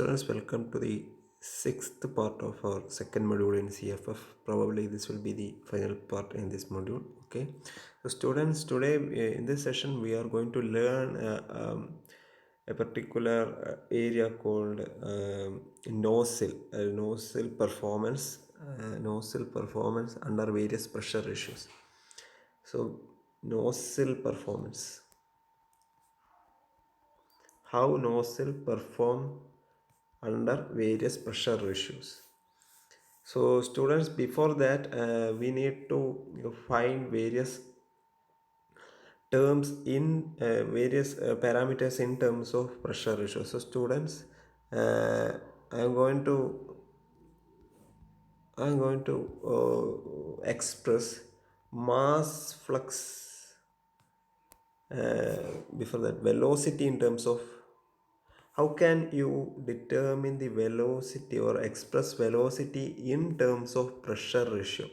Students, welcome to the sixth part of our second module in CFF. Probably this will be the final part in this module. Okay, so students, today in this session we are going to learn a particular area called nozzle performance under various pressure ratios. So nozzle performance, how nozzle perform under various pressure ratios. So students, before that we need to find various terms in various parameters in terms of pressure ratio. So students, I am going to express mass flux, before that velocity in terms of, how can you determine the velocity or express velocity in terms of pressure ratio?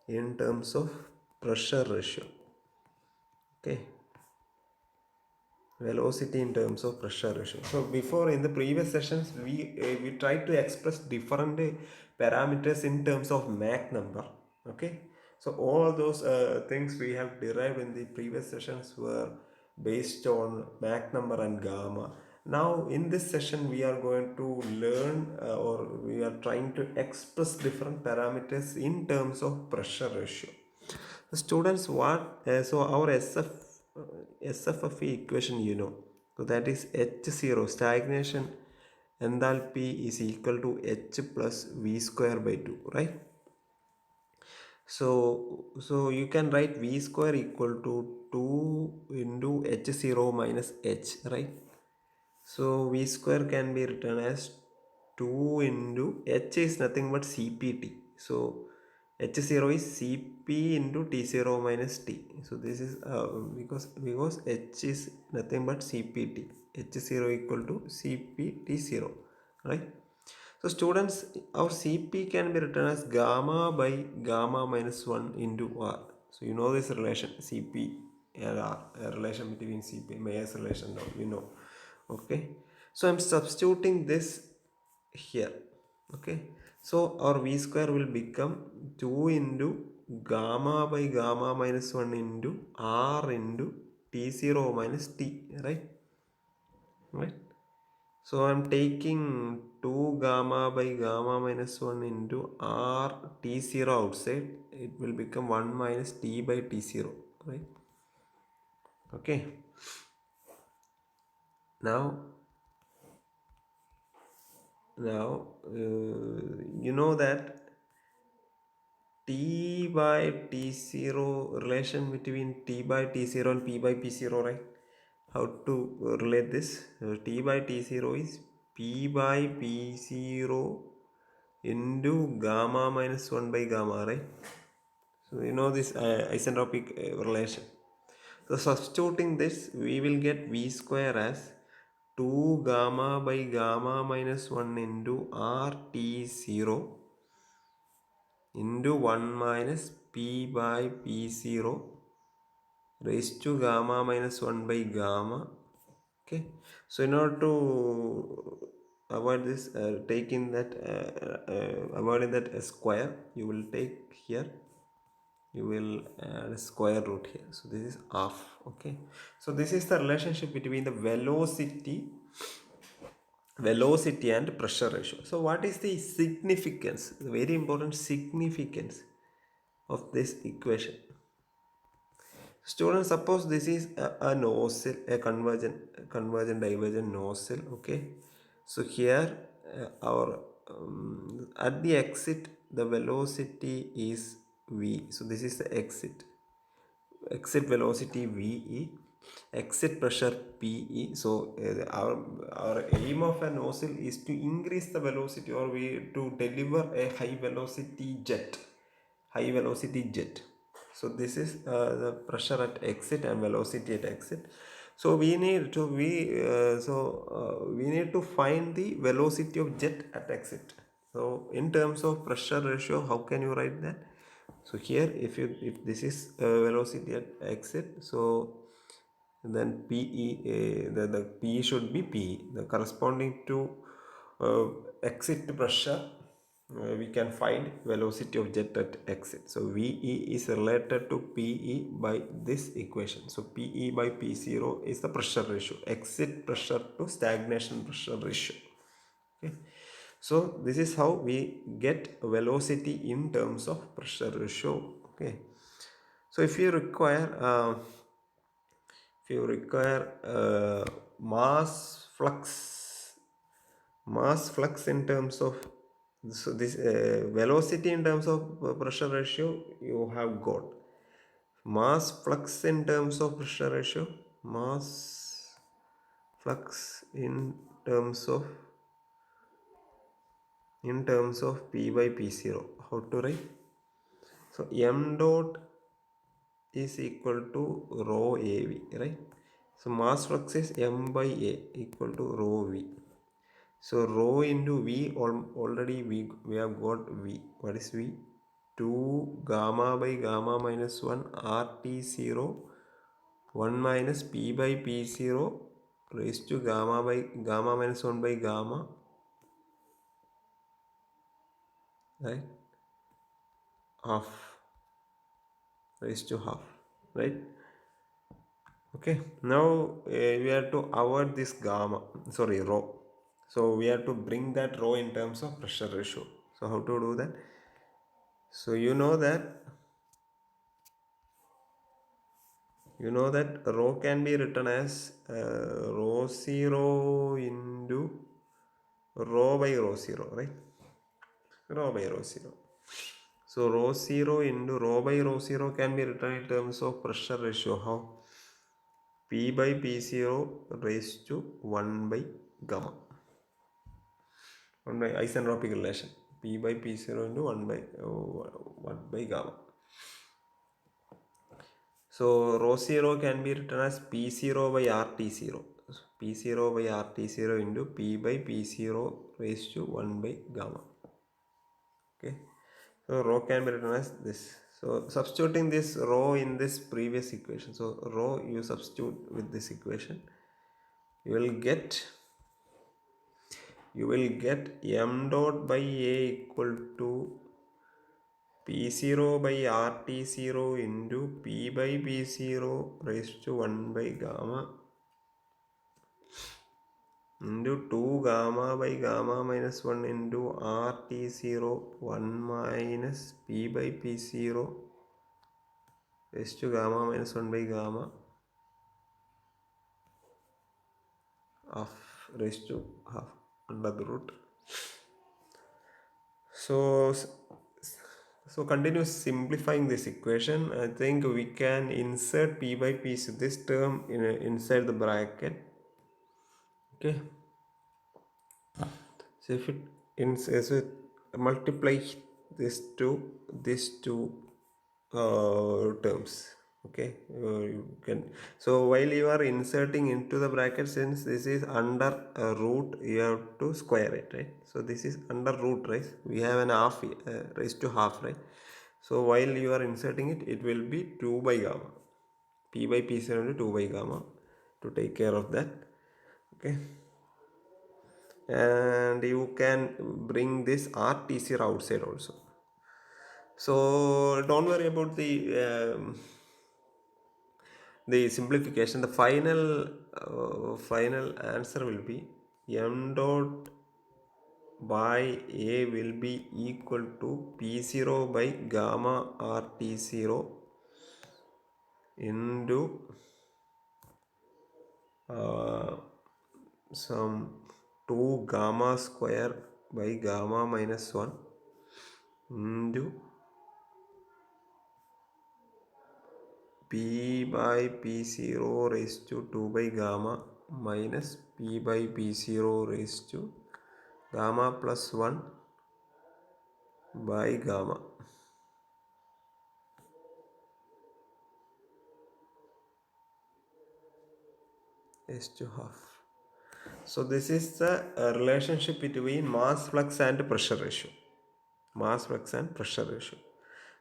In terms of pressure ratio, okay, velocity in terms of pressure ratio. So before, in the previous sessions, we tried to express different parameters in terms of Mach number. Okay, so all those things we have derived in the previous sessions were based on Mach number and gamma. Now in this session we are going to learn or we are trying to express different parameters in terms of pressure ratio. The students, what so our SFFE equation, so that is H0, stagnation enthalpy is equal to H plus V square by 2, right? So you can write V square equal to 2 into H0 minus H, right? So V square can be written as 2 into H is nothing but CPT. So H0 is Cp into T0 minus T. So this is because H is nothing but CPT. H0 equal to CpT0, right? So students, our Cp can be written as gamma by gamma minus 1 into R. So you know this relation Cp and R, a relation between Cp, Mayer's relation now, okay. So I'm substituting this here, okay. So our V square will become 2 into gamma by gamma minus 1 into R into T0 minus T, right? So I'm taking 2 gamma by gamma minus 1 into R T0 outside. It will become 1 minus T by T0, right? Okay. Now you know that T by T0, relation between T by T0 and P by P0, right? How to relate this? T by T0 is P by P0 into gamma minus 1 by gamma, right? So you know this isentropic relation. So substituting this, we will get V square as 2 gamma by gamma minus 1 into RT0 into 1 minus P by P0 raised to gamma minus 1 by gamma. Okay, so in order to avoid this, avoiding that a square, you will take here, you will add a square root here. So this is half, okay. So this is the relationship between the velocity and pressure ratio. So what is the significance, the very important significance of this equation? Students, suppose this is a nozzle, a convergent divergent nozzle, okay. So here our at the exit the velocity is v. So this is the exit velocity ve, exit pressure pe. So our aim of a nozzle is to increase the velocity, or to deliver a high velocity jet. So this is the pressure at exit and velocity at exit. So we need to find the velocity of jet at exit. So in terms of pressure ratio, how can you write that? So here, if this is velocity at exit, so then PE, the PE should be PE, the corresponding to exit pressure, we can find velocity of jet at exit. So VE is related to PE by this equation. So PE by P0 is the pressure ratio, exit pressure to stagnation pressure ratio. Okay. So this is how we get velocity in terms of pressure ratio. Okay. So if you require mass flux in terms of, so this velocity in terms of pressure ratio, you have got mass flux in terms of pressure ratio, mass flux in terms of P by P0. How to write? So m dot is equal to rho AV, right? So mass flux is m by A equal to rho V. So rho into V, already we have got V. What is V? 2 gamma by gamma minus 1 RT0 1 minus P by P0 raised to gamma by gamma minus 1 by gamma, right? Half, raised to half, right? Okay, now we have to avoid this gamma, sorry, rho. So we have to bring that rho in terms of pressure ratio. So how to do that? So you know that rho can be written as rho 0 into rho by rho 0, right? Rho by rho 0. So rho 0 into rho by rho 0 can be written in terms of pressure ratio. How? P by P0 raised to 1 by gamma. 1 by isentropic relation. P by P0 into 1 by gamma. So rho 0 can be written as P0 by RT0. So P0 by RT0 into P by P0 raised to 1 by gamma. Okay. So rho can be written as this. So substituting this rho in this previous equation. So rho you substitute with this equation. You will get m dot by A equal to P0 by RT0 into P by P0 raised to 1 by gamma into 2 gamma by gamma minus 1 into RT0 1 minus P by P0 raised to gamma minus 1 by gamma half raised to half under the root. So continue simplifying this equation. I think we can insert P by P, so this term inside the bracket. Okay. So if it multiply these two terms, okay, you can. So while you are inserting into the bracket, since this is under a root, you have to square it, right? So this is under root, right? We have an half raised to half, right? So while you are inserting it, it will be 2 by gamma, P by P0 into 2 by gamma, to take care of that. Okay. And you can bring this RT0 outside also. So don't worry about the simplification. The final answer will be m dot by A will be equal to P0 by gamma RT0 into some 2 gamma square by gamma minus 1 into P by P0 raised to 2 by gamma minus P by P0 raised to gamma plus 1 by gamma. Raised to half. So this is the relationship between mass flux and pressure ratio. Mass flux and pressure ratio.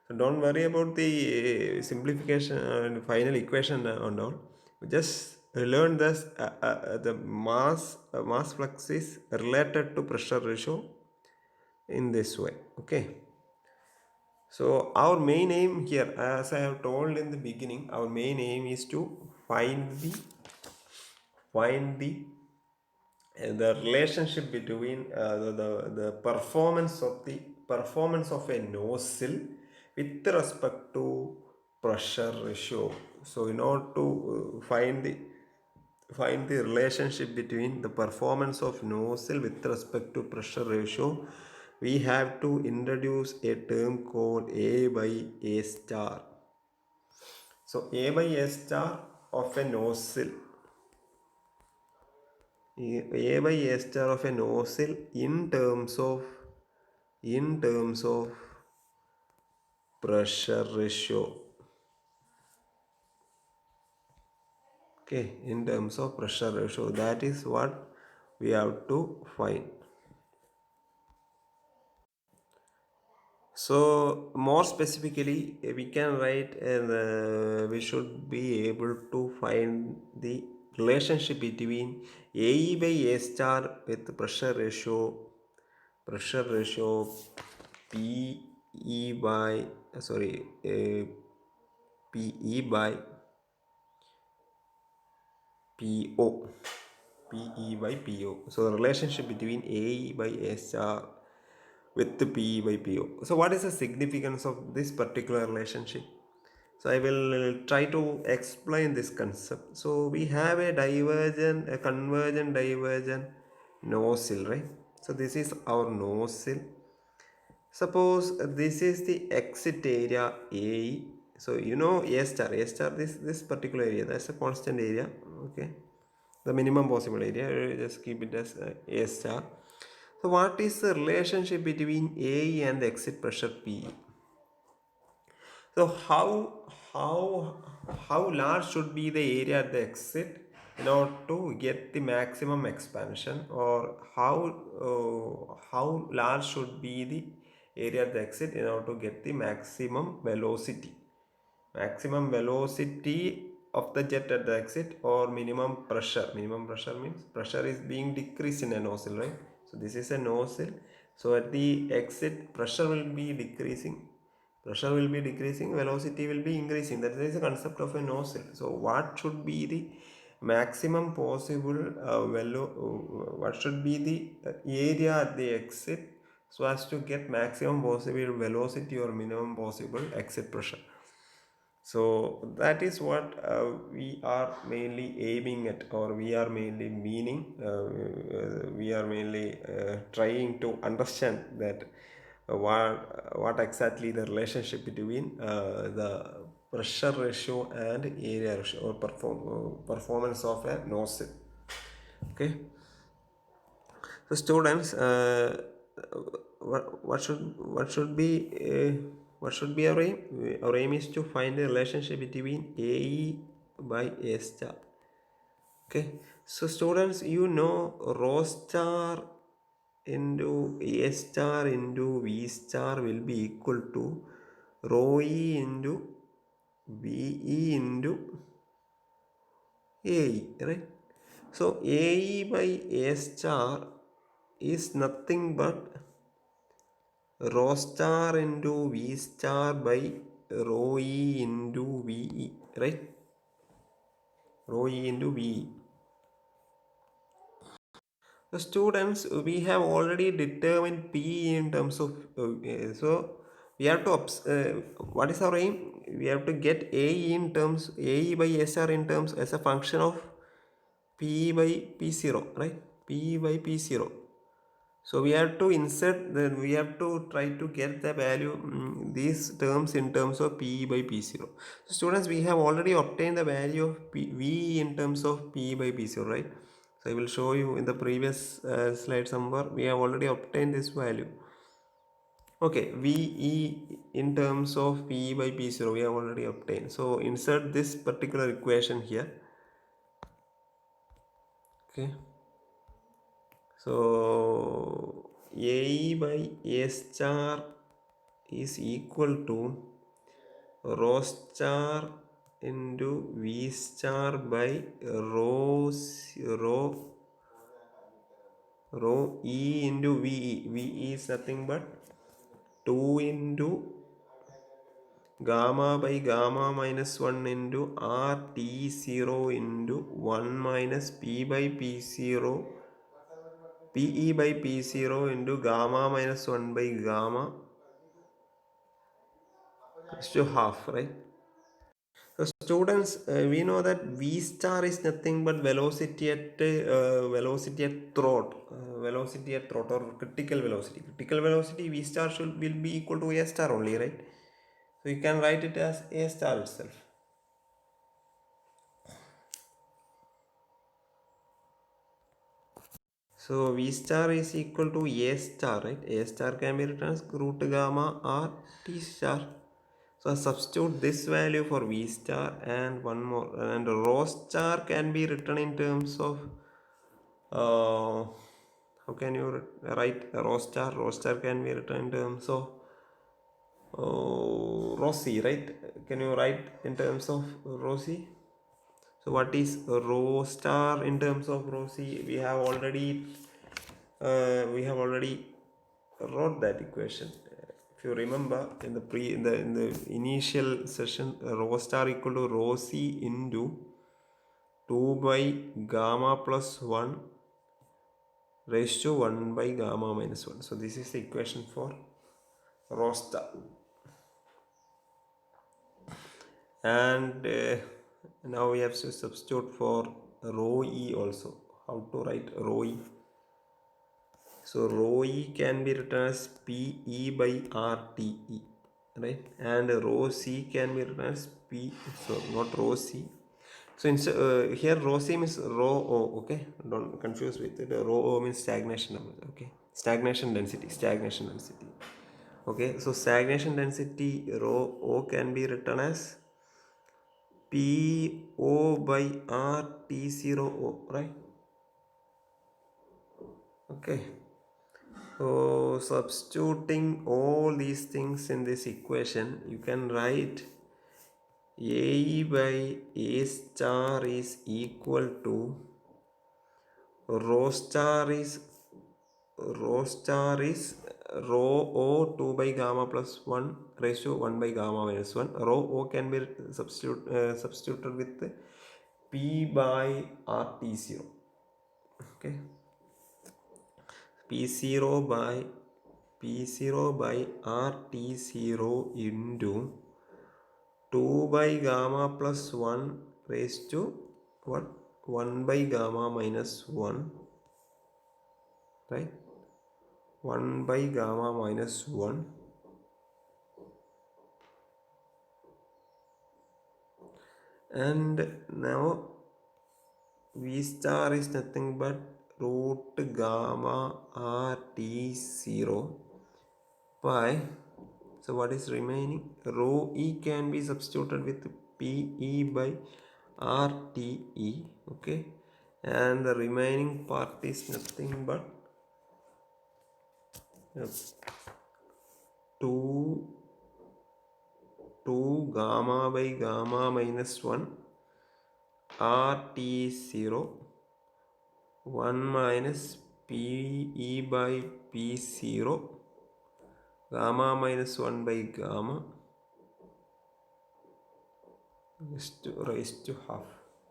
So don't worry about the simplification and final equation and all. Just learned that the mass flux is related to pressure ratio in this way. Okay. So our main aim here, as I have told in the beginning, our main aim is to find the relationship between the performance of a nozzle with respect to pressure ratio. So in order to find the relationship between the performance of nozzle with respect to pressure ratio, we have to introduce a term called A by A star. So A by A star of a nozzle, A by A star of a nozzle in terms of pressure ratio. Okay, in terms of pressure ratio, that is what we have to find. So more specifically, we can write, we should be able to find the relationship between AE by A star with pressure ratio PE by PE by PO. PE by PO. So the relationship between AE by A star with the PE by PO. So what is the significance of this particular relationship? So I will try to explain this concept. So we have a convergent, divergent nozzle, right? So this is our nozzle. Suppose this is the exit area A. So you know A star, this particular area, that's a constant area. Okay, the minimum possible area. Just keep it as A star. So what is the relationship between A and the exit pressure P? So how large should be the area at the exit in order to get the maximum expansion, or how large should be the area at the exit in order to get the maximum velocity? Maximum velocity of the jet at the exit, or minimum pressure. Minimum pressure means pressure is being decreased in a nozzle, right? So this is a nozzle. So at the exit, pressure will be decreasing, velocity will be increasing. That is the concept of a nozzle. So what should be the maximum possible what should be the area at the exit, so as to get maximum possible velocity or minimum possible exit pressure? So that is what we are mainly aiming at, or we are mainly we are mainly trying to understand that what exactly the relationship between the pressure ratio and area ratio, or performance of a nozzle. Okay, so students, what should be our aim? Our aim is to find the relationship between AE by A star. Okay, so students, you know rho star into A star into V star will be equal to rho E into VE into AE, right? So AE by A star is nothing but rho star into V star by rho E into VE, right? Rho E into VE. The students, we have already determined P in terms of, so we have to, what is our aim? We have to get AE in terms, AE by SR in terms as a function of P by P0, right? P by P0. So we have to insert, then we have to try to get the value, these terms in terms of P by P0. So students, we have already obtained the value of V in terms of P by P0, right? So I will show you in the previous slide somewhere. We have already obtained this value. Okay, VE in terms of P by P0 we have already obtained. So insert this particular equation here. Okay. So AE by A star is equal to rho star into V star by rho E into VE. VE is nothing but 2 into gamma by gamma minus 1 into RT0 into 1 minus P by P0 PE by P0 into gamma minus 1 by gamma is to half, right? So students, we know that V star is nothing but velocity at throat or critical velocity. Critical velocity V star will be equal to A star only, right? So you can write it as A star itself. So V star is equal to A star, right? A star can be written as root gamma R T star. So substitute this value for V star and one more, and rho star can be written in terms of how can you write rho star? Rho star can be written in terms of rho c, right? Can you write in terms of rho c? So what is rho star in terms of rho c? We have already wrote that equation. If you remember in the initial session, rho star equal to rho c into 2 by gamma plus 1 raised to 1 by gamma minus 1. So this is the equation for rho star. And now we have to substitute for rho e also. How to write rho e? So rho e can be written as PE by RTE, right? And rho c can be written as P, so not rho c. So here rho c means rho O, okay? Don't confuse with it. Rho O means stagnation, okay? Stagnation density. Okay, so stagnation density rho O can be written as PO by RT0O, right? Okay. So substituting all these things in this equation, you can write A by A star is equal to rho star is rho O 2 by gamma plus 1 raised to 1 by gamma minus 1. Rho O can be substituted with P by RT0. Okay. P0 by RT0 into 2 by gamma plus 1 raised to what? 1 by gamma minus 1, right? 1 by gamma minus 1. And now V star is nothing but root gamma RT0 by, so what is remaining? Rho E can be substituted with PE by RTE, okay? And the remaining part is nothing but 2 gamma by gamma minus 1 RT0 1 minus PE by P0 gamma minus 1 by gamma raised to half.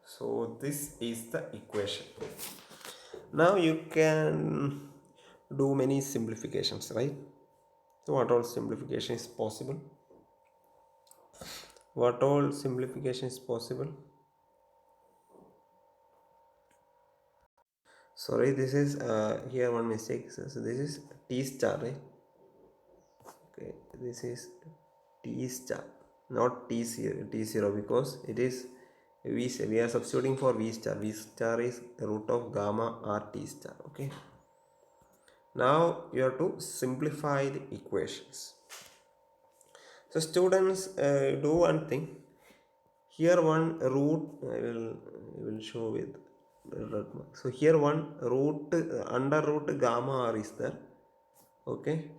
So this is the equation. Now you can do many simplifications, right? So what all simplification is possible? What all simplification is possible? Sorry, this is here one mistake. So this is T star, right? Okay, this is T star, not T0 because it is we are substituting for V star. V star is the root of gamma RT star. Okay. Now you have to simplify the equations. So students, do one thing. Here one root I will show with red mark. So here one root under root gamma R is there. Okay.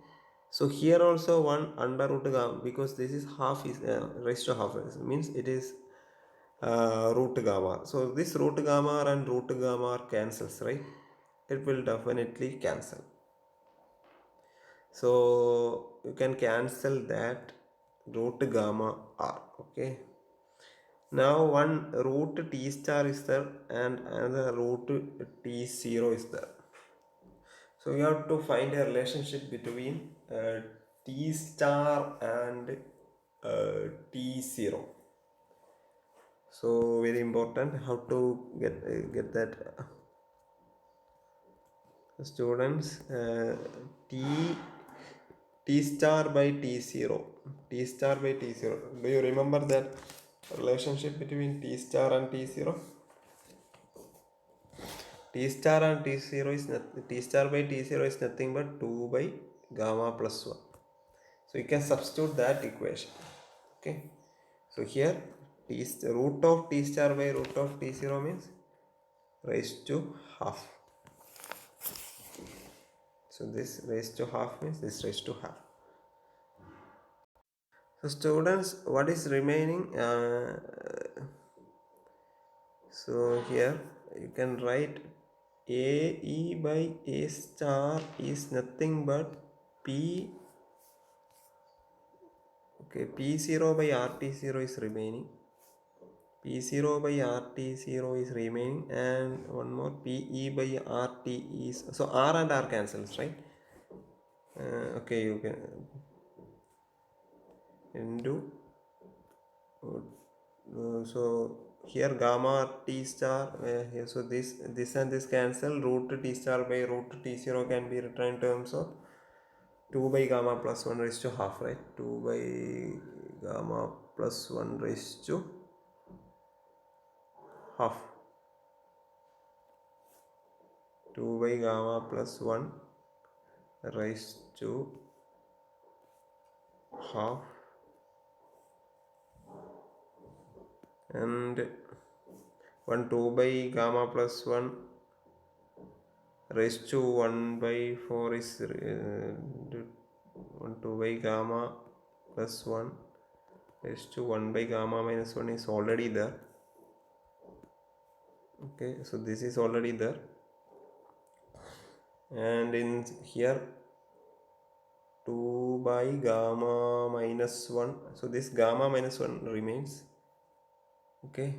So here also one under root gamma, because this is half is raised to half, means it is root gamma. So this root gamma and root gamma cancels, right? It will definitely cancel. So you can cancel that root gamma r. Okay. Now one root t star is there and another root t0 is there. So we have to find a relationship between t star and t0. So very important how to get that. Students, t star by t0, t star by t0. Do you remember that relationship between t star and t0? T star and t0 is t star by t0 is nothing but 2 by gamma plus 1. So you can substitute that equation. Okay. So here root of t star by root of t0 means raised to half. So this raised to half means this raised to half. So students, what is remaining? So here you can write AE by A star is nothing but P. Okay, P0 by RT0 is remaining. P0 by RT0 is remaining, and one more PE by RT is, so R and R cancels, right? Okay, you can into so here gamma t star here, so this and this cancel. Root t star by root t0 can be written in terms of 2 by gamma plus 1 raised to half, right? 2 by gamma plus 1 raised to half. 2 by gamma plus 1 raised to half, and 1 2 by gamma plus 1 raised to 1 by 4 is 1 2 by gamma plus 1 raised to 1 by gamma minus 1 is already there. Okay, so this is already there, and in here 2 by gamma minus 1, so this gamma minus 1 remains. Okay,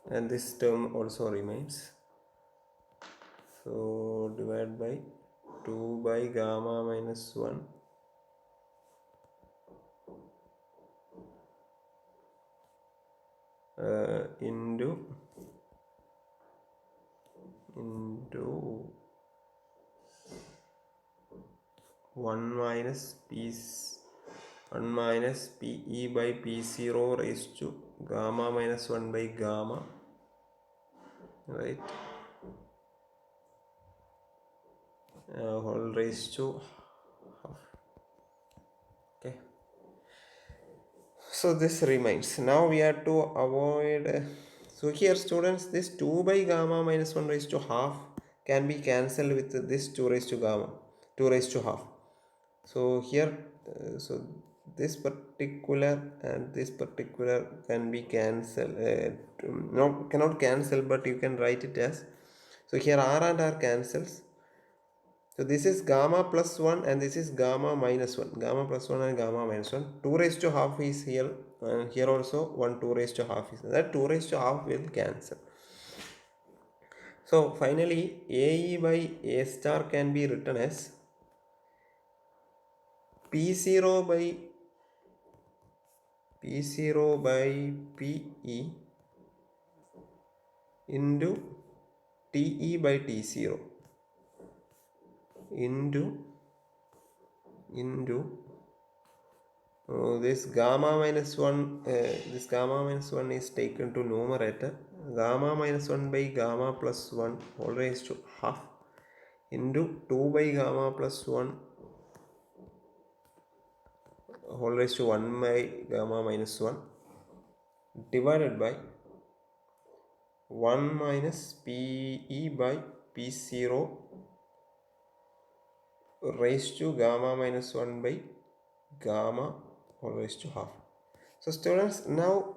and this term also remains. So divide by 2 by gamma minus 1 into 1 minus PE by P0 raised to gamma minus 1 by gamma, right? Whole raised to half. Okay. So this remains. Now we have to avoid. So here students, this 2 by gamma minus 1 raised to half can be cancelled with this 2 raised to gamma, 2 raised to half. So here, so this particular and this particular can be cancelled. No, cannot cancel, but you can write it as. So here R and R cancels. So this is gamma plus 1 and this is gamma minus 1. Gamma plus 1 and gamma minus 1. 2 raised to half is here, and here also 1 2 raised to half is. That 2 raised to half will cancel. So finally AE by A star can be written as P0 by PE into TE by T0 into this gamma minus 1, this gamma minus 1 is taken to numerator. Gamma minus 1 by gamma plus 1 whole raised to half into 2 by gamma plus 1 whole raised to 1 by gamma minus 1 divided by 1 minus PE by P0 raised to gamma minus 1 by gamma whole raised to half. So students, now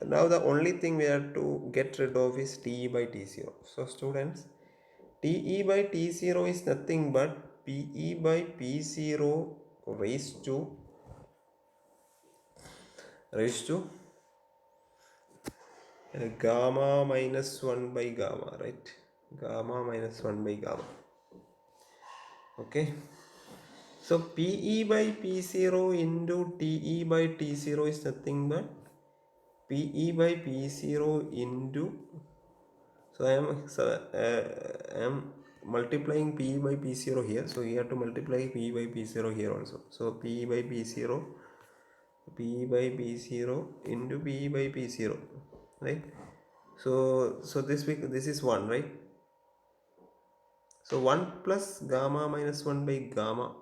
the only thing we have to get rid of is TE by T0. So students, TE by T0 is nothing but PE by P0 raised to gamma minus 1 by gamma, right? Gamma minus 1 by gamma. Okay. So PE by P0 into TE by T0 is nothing but PE by P0 into, so I am multiplying PE by P0 here, so you have to multiply PE by P0 here also. So PE by P0 into PE by P0, right? So this is 1, right? So 1 plus gamma minus 1 by gamma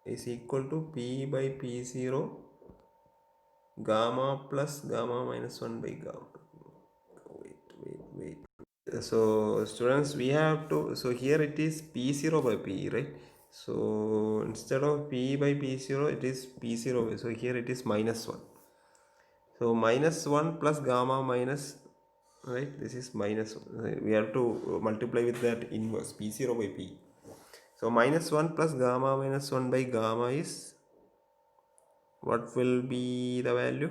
is equal to P by P0 gamma plus gamma minus 1 by gamma. Wait. So students, we have to, so here it is P0 by P, right? So instead of P by P0, it is P0. So here it is minus 1. So minus 1 plus gamma minus, right? This is minus 1. We have to multiply with that inverse P0 by P. So minus 1 plus gamma minus 1 by gamma is, what will be the value?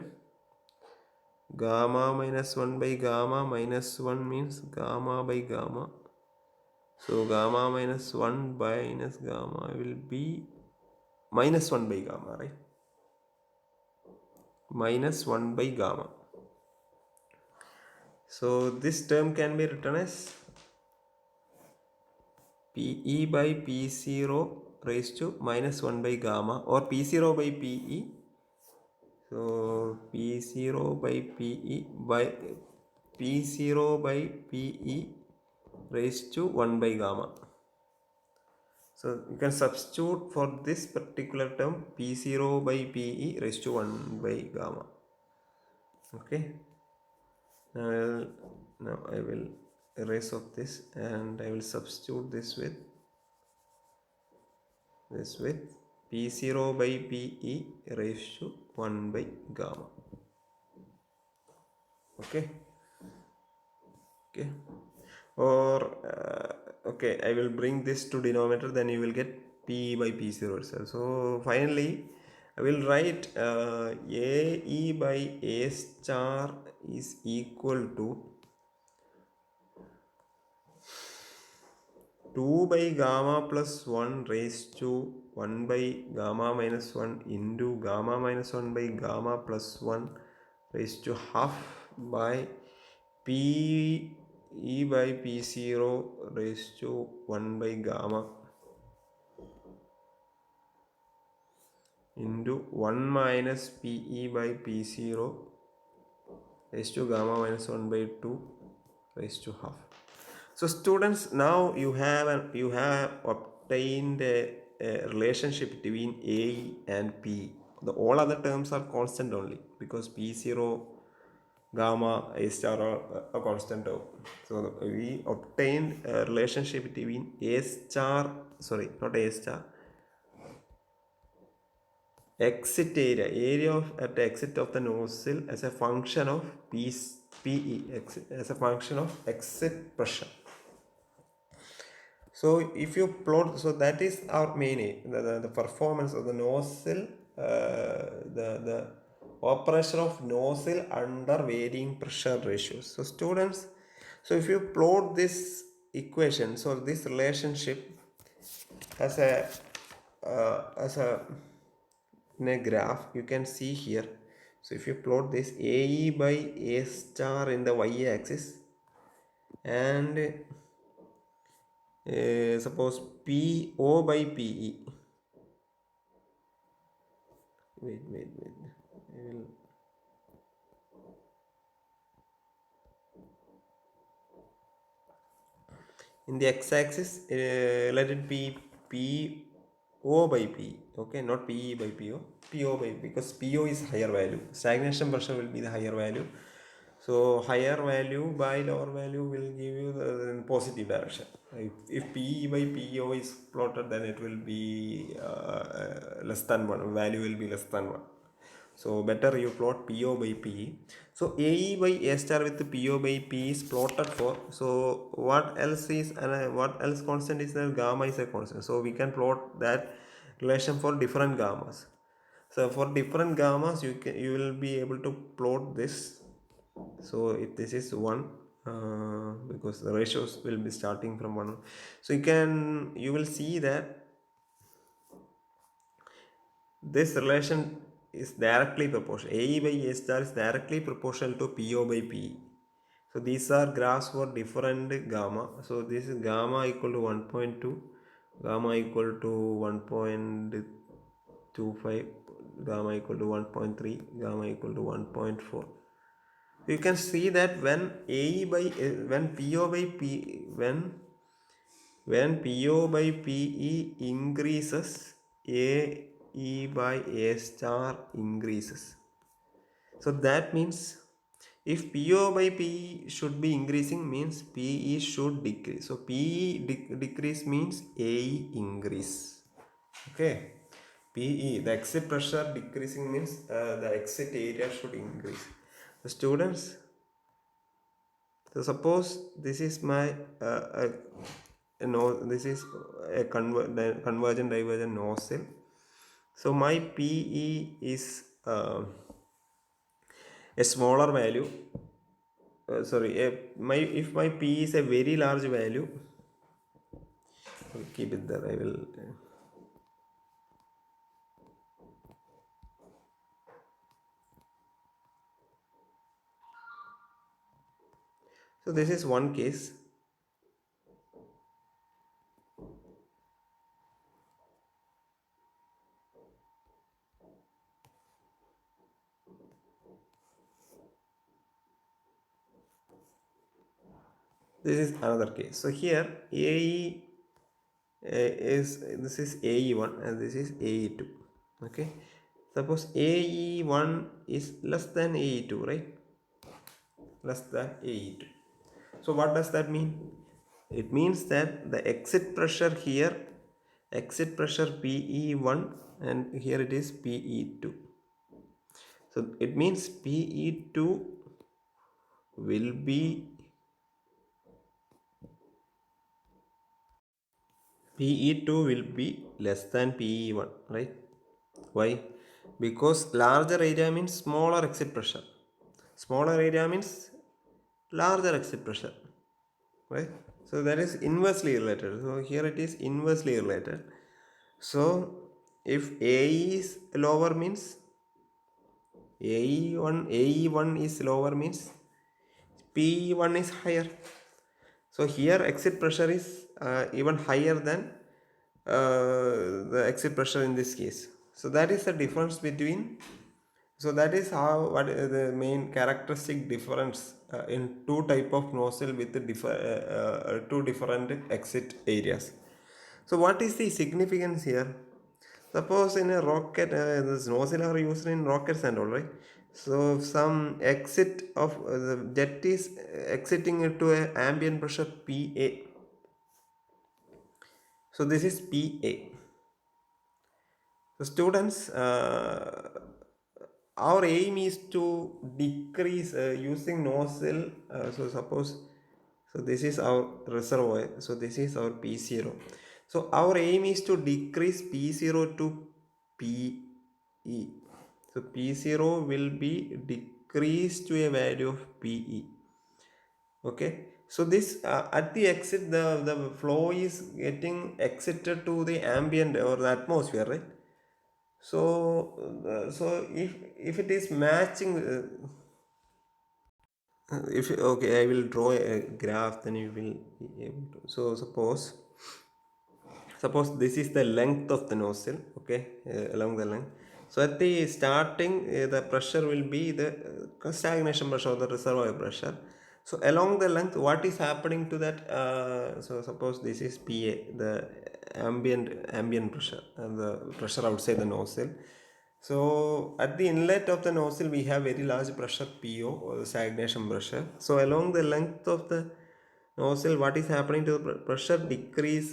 Gamma minus 1 by gamma minus 1 means gamma by gamma. So gamma minus 1 minus gamma will be minus 1 by gamma, right? Minus 1 by gamma. So this term can be written as PE by P0 raised to minus 1 by gamma, or P0 by PE. So P0 by PE by P0 by PE raised to 1 by gamma. So you can substitute for this particular term P0 by PE raised to 1 by gamma. Okay. Now I will erase off this and I will substitute this with P0 by PE raised to 1 by gamma. Okay. Or okay, I will bring this to denominator, then you will get P by P0 itself. So finally I will write AE by A star is equal to 2 by gamma plus 1 raised to 1 by gamma minus 1 into gamma minus 1 by gamma plus 1 raised to half by P E by P0 raised to 1 by gamma into 1 minus PE by P0 raised to gamma minus 1 by 2 raised to half. So students, now you have obtained a relationship between A and P. All other terms are constant only, because P0, gamma, A star are a constant term. So we obtained a relationship between A star, sorry, not A star, exit area of at the exit of the nozzle as a function of PE, as a function of exit pressure. So if you plot, so that is our main aim, the performance of the nozzle, the operation of nozzle under varying pressure ratios. So students, so if you plot this equation, so this relationship as a in a graph, you can see here. So if you plot this AE by A star in the y-axis, and suppose PO by PE. Wait. I will. In the x-axis, let it be PO by P. Okay, not PE by PO. PO by, because PO is higher value. Stagnation pressure will be the higher value. So higher value by lower value will give you the positive direction. If PE by PO is plotted, then it will be less than 1. Value will be less than 1. So better you plot PO by PE. So AE by A star with PO by P is plotted for. So what else is what else constant is there? Gamma is a constant. So we can plot that relation for different gammas. So for different gammas, you will be able to plot this. So if this is 1, because the ratios will be starting from 1, so you will see that this relation is directly proportional. AE by A star is directly proportional to PO by PE. So these are graphs for different gamma. So this is gamma equal to 1.2, gamma equal to 1.25, gamma equal to 1.3, gamma equal to 1.4. You can see that when AE by when PO by P when PO by PE increases, AE by A star increases. So that means if PO by PE should be increasing, means PE should decrease. So PE decrease means AE increase. Okay. PE, the exit pressure decreasing means the exit area should increase. The students, so suppose this is my no, this is a convergent divergent nozzle. So my PE is a smaller value. If my P is a very large value, I'll keep it there. I will. So this is one case. This is another case. So here AE this is AE1 and this is AE2. Okay. Suppose AE1 is less than AE2, right? Less than AE2. So what does that mean? It means that the exit pressure here, exit pressure PE1, and here it is PE2. So it means PE2 will be less than PE1, right? Why? Because larger area means smaller exit pressure. Smaller area means larger exit pressure, right? So that is inversely related. So here it is inversely related. So if AE is lower means AE1 is lower means PE1 is higher. So here exit pressure is even higher than the exit pressure in this case. So that is the difference between. So that is how what the main characteristic difference in two type of nozzle with two different exit areas. So what is the significance here? Suppose in a rocket, this nozzle are used in rockets and all, right? So if some exit of the jet is exiting into a ambient pressure PA. So this is PA. So students, our aim is to decrease using nozzle. So suppose, so this is our reservoir. So this is our P0. So our aim is to decrease P0 to PE. So P0 will be decreased to a value of PE. Okay. So this at the exit, the flow is getting exited to the ambient or the atmosphere, right? So if it is matching, if okay, I will draw a graph, then you will be able to. So suppose this is the length of the nozzle, okay, along the length. So at the starting, the pressure will be the stagnation pressure or the reservoir pressure. So along the length, what is happening to that? So suppose this is PA, the ambient pressure, and the pressure outside the nozzle. So at the inlet of the nozzle, we have very large pressure PO or the stagnation pressure. So along the length of the nozzle, what is happening to the pressure? Decrease,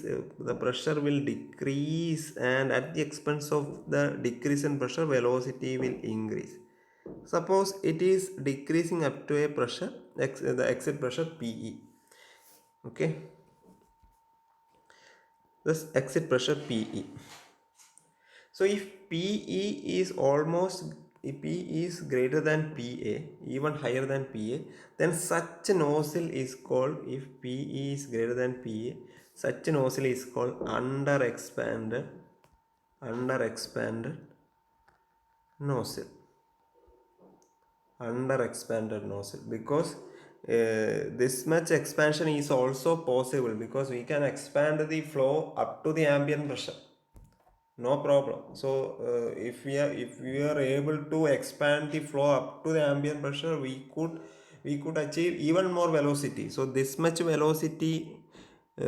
the pressure will decrease, and at the expense of the decrease in pressure, velocity will increase. Suppose it is decreasing up to a pressure, the exit pressure PE. Okay, this exit pressure PE. So if PE is almost, if PE is greater than PA, even higher than PA, then such a nozzle is called, if PE is greater than PA, such a nozzle is called under expanded nozzle. Under expanded nozzle, because this much expansion is also possible, because we can expand the flow up to the ambient pressure, no problem. So if we are able to expand the flow up to the ambient pressure, we could achieve even more velocity. So this much velocity,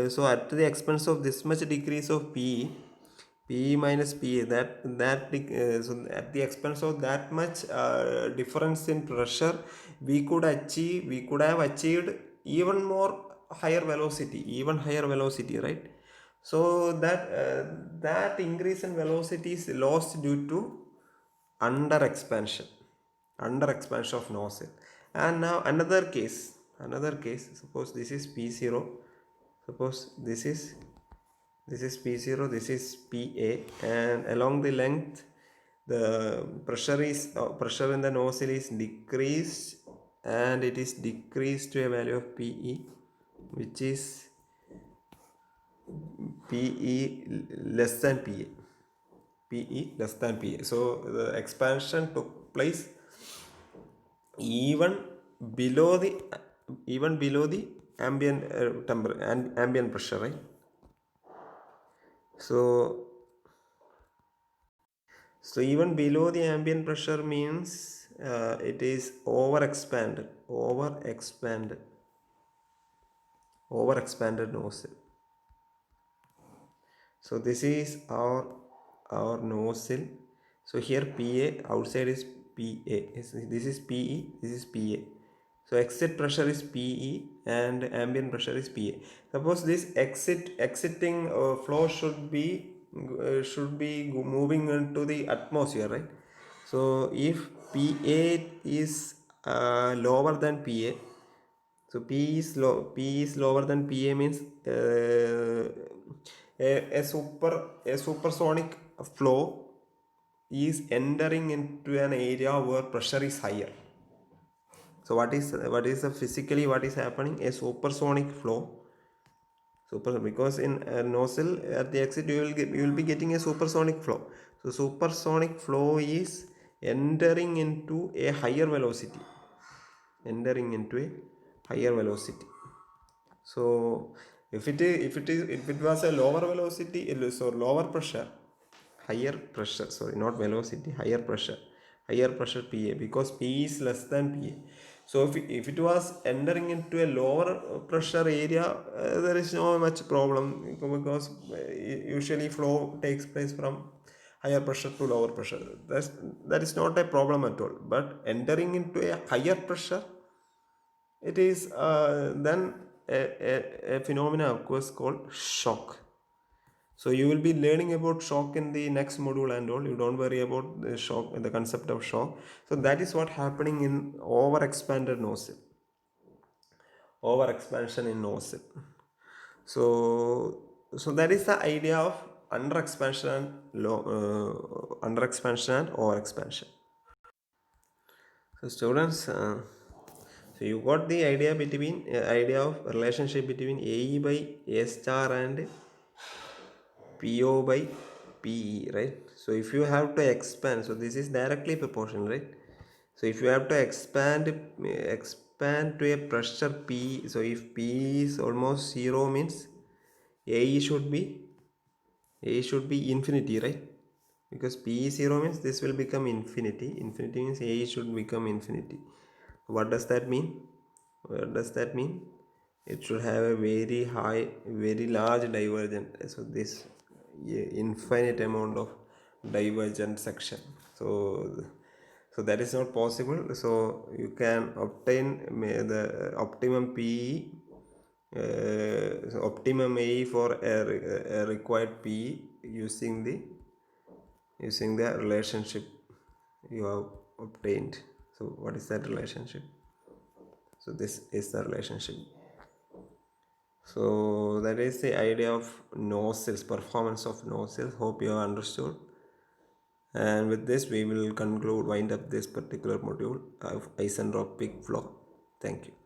so at the expense of this much decrease of PE minus PA, so at the expense of that much difference in pressure, we could have achieved even more higher velocity, right? So that increase in velocity is lost due to under expansion of nozzle. And now another case, suppose this is P0, suppose this is P0, this is PA, and along the length the pressure in the nozzle is decreased, and it is decreased to a value of PE, which is PE less than PA. PE less than PA. So the expansion took place even below the ambient temperature and ambient pressure, right? So even below the ambient pressure means it is overexpanded nozzle. So this is our nozzle. So here PA, outside is PA. This is PE, this is PA. So exit pressure is PE and ambient pressure is PA. Suppose this exiting flow should be moving into the atmosphere, right? So if PA is lower than PA, so P is lower than PA means a supersonic flow is entering into an area where pressure is higher. So what is physically what is happening? A supersonic flow. Because in a nozzle at the exit you will be getting a supersonic flow. So supersonic flow is entering into a higher velocity. So if it was a lower velocity, so lower pressure, higher pressure, sorry, not velocity, higher pressure PA, because P is less than PA. So if it was entering into a lower pressure area, there is no much problem, because usually flow takes place from higher pressure to lower pressure. That is not a problem at all. But entering into a higher pressure, it is then a phenomena occurs called shock. So you will be learning about shock in the next module and all. You don't worry about the shock, the concept of shock. So that is what happening in overexpanded nozzle. Overexpansion in nozzle. So that is the idea of underexpansion and overexpansion. So students, so you got the idea of relationship between AE by A star and PO by PE, right? So if you have to expand, so this is directly proportional, right? So if you have to expand to a pressure P, so if P is almost 0 means AE should be infinity, right? Because P is 0 means this will become infinity. Infinity means AE should become infinity. What does that mean? It should have a very large divergence. So this infinite amount of divergent section. So that is not possible. So you can obtain the optimum PE optimum A for a required P using the relationship you have obtained. So what is that relationship? So this is the relationship. So that is the idea of nozzles, performance of nozzles. Hope you have understood. And with this we will wind up this particular module of isentropic flow. Thank you.